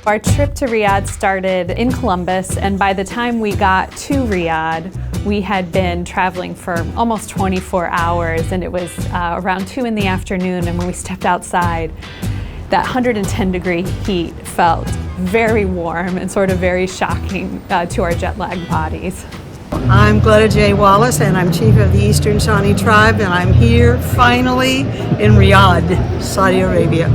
Our trip to Riyadh started in Columbus, and by the time we got to Riyadh, we had been traveling for almost 24 hours, and it was around 2 in the afternoon, and when we stepped outside, that 110-degree heat felt very warm and sort of very shocking to our jet-lagged bodies. I'm Gletta J. Wallace, and I'm chief of the Eastern Shawnee tribe, and I'm here finally in Riyadh, Saudi Arabia.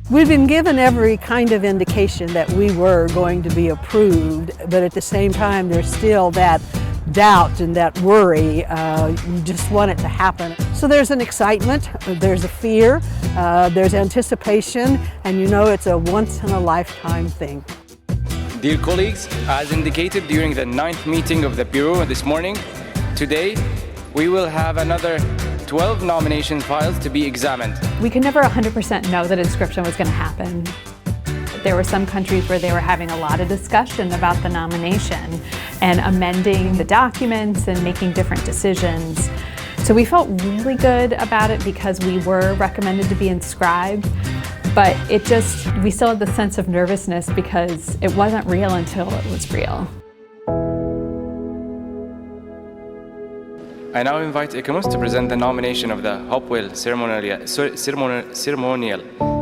We've been given every kind of indication that we were going to be approved, but at the same time there's still that doubt and that worry. You just want it to happen. So there's an excitement, there's a fear, there's anticipation, and you know it's a once-in-a-lifetime thing. Dear colleagues, as indicated during the 9th meeting of the Bureau this morning, today we will have another 12 nomination files to be examined. We could never 100% know that inscription was going to happen. There were some countries where they were having a lot of discussion about the nomination and amending the documents and making different decisions. So we felt really good about it because we were recommended to be inscribed, but we still had the sense of nervousness because it wasn't real until it was real. I now invite ICOMOS to present the nomination of the Hopewell Ceremonial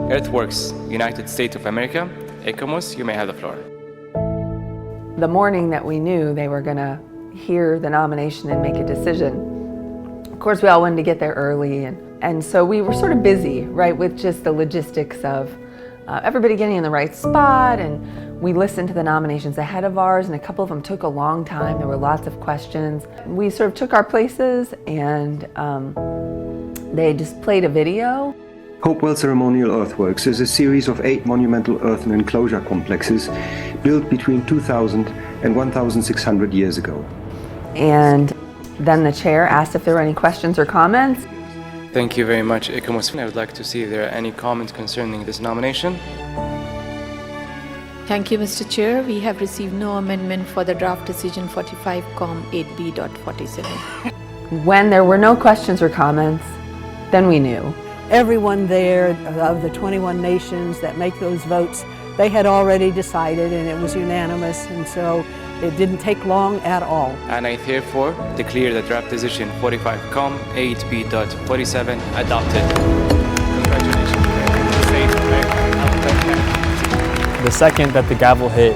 Earthworks, United States of America. ICOMOS, you may have the floor. The morning that we knew they were going to hear the nomination and make a decision, of course we all wanted to get there early, and so we were sort of busy, right, with just the logistics of everybody getting in the right spot, and we listened to the nominations ahead of ours, and a couple of them took a long time. There were lots of questions. We sort of took our places, and they just played a video. Hopewell Ceremonial Earthworks is a series of 8 monumental earthen enclosure complexes built between 2000 and 1,600 years ago. And then the chair asked if there were any questions or comments. Thank you very much, ICOMOS. I would like to see if there are any comments concerning this nomination. Thank you, Mr. Chair. We have received no amendment for the draft decision 45-8B.47. When there were no questions or comments, then we knew. Everyone there of the 21 nations that make those votes, they had already decided, and it was unanimous, and so it didn't take long at all. And I therefore declare the draft decision 45-8B.47 adopted. Congratulations. The second that the gavel hit,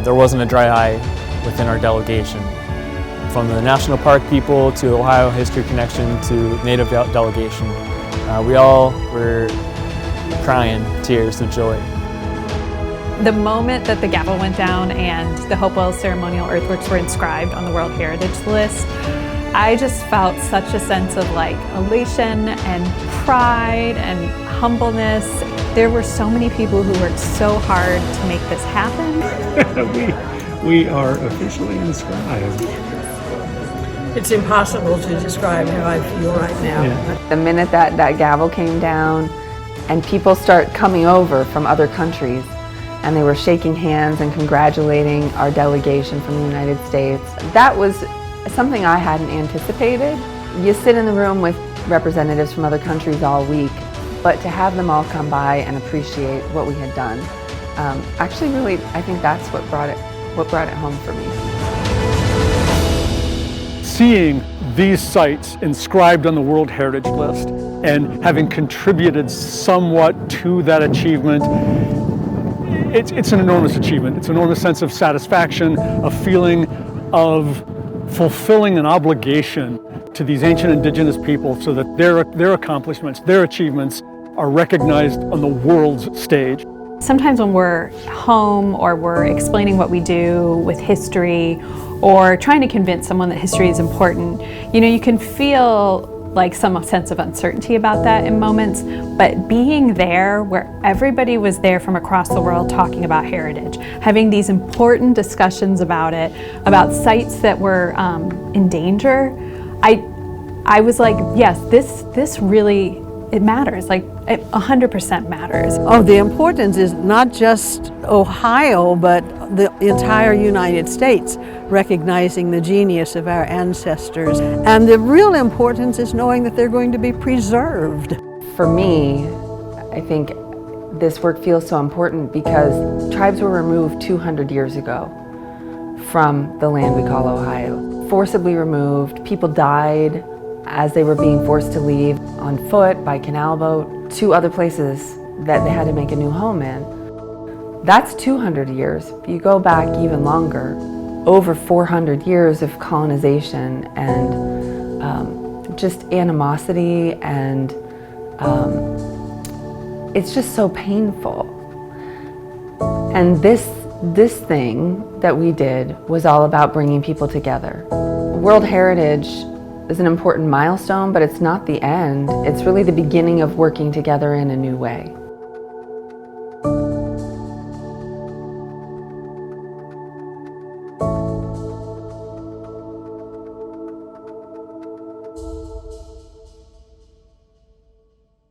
there wasn't a dry eye within our delegation. From the National Park people to Ohio History Connection to Native delegation, we all were crying tears of joy. The moment that the gavel went down and the Hopewell Ceremonial Earthworks were inscribed on the World Heritage List, I just felt such a sense of elation and pride and humbleness. There were so many people who worked so hard to make this happen. we are officially inscribed. It's impossible to describe how I feel right now. Yeah. The minute that gavel came down and people start coming over from other countries, and they were shaking hands and congratulating our delegation from the United States, that was something I hadn't anticipated. You sit in the room with representatives from other countries all week, but to have them all come by and appreciate what we had done, actually really, I think that's what brought it home for me. Seeing these sites inscribed on the World Heritage List and having contributed somewhat to that achievement, it's an enormous achievement. It's an enormous sense of satisfaction, a feeling of fulfilling an obligation to these ancient indigenous people so that their accomplishments, their achievements are recognized on the world's stage. Sometimes when we're home or we're explaining what we do with history or trying to convince someone that history is important, you can feel some sense of uncertainty about that in moments, but being there where everybody was there from across the world talking about heritage, having these important discussions about it, about sites that were in danger, I was like, yes, this really, it matters, it 100% matters. Oh, the importance is not just Ohio, but the entire United States recognizing the genius of our ancestors. And the real importance is knowing that they're going to be preserved. For me, I think this work feels so important because tribes were removed 200 years ago from the land we call Ohio. Forcibly removed, people died as they were being forced to leave on foot, by canal boat, to other places that they had to make a new home in. That's 200 years. You go back even longer, over 400 years of colonization and just animosity, and it's just so painful. And this thing that we did was all about bringing people together. World Heritage is an important milestone, but it's not the end. It's really the beginning of working together in a new way.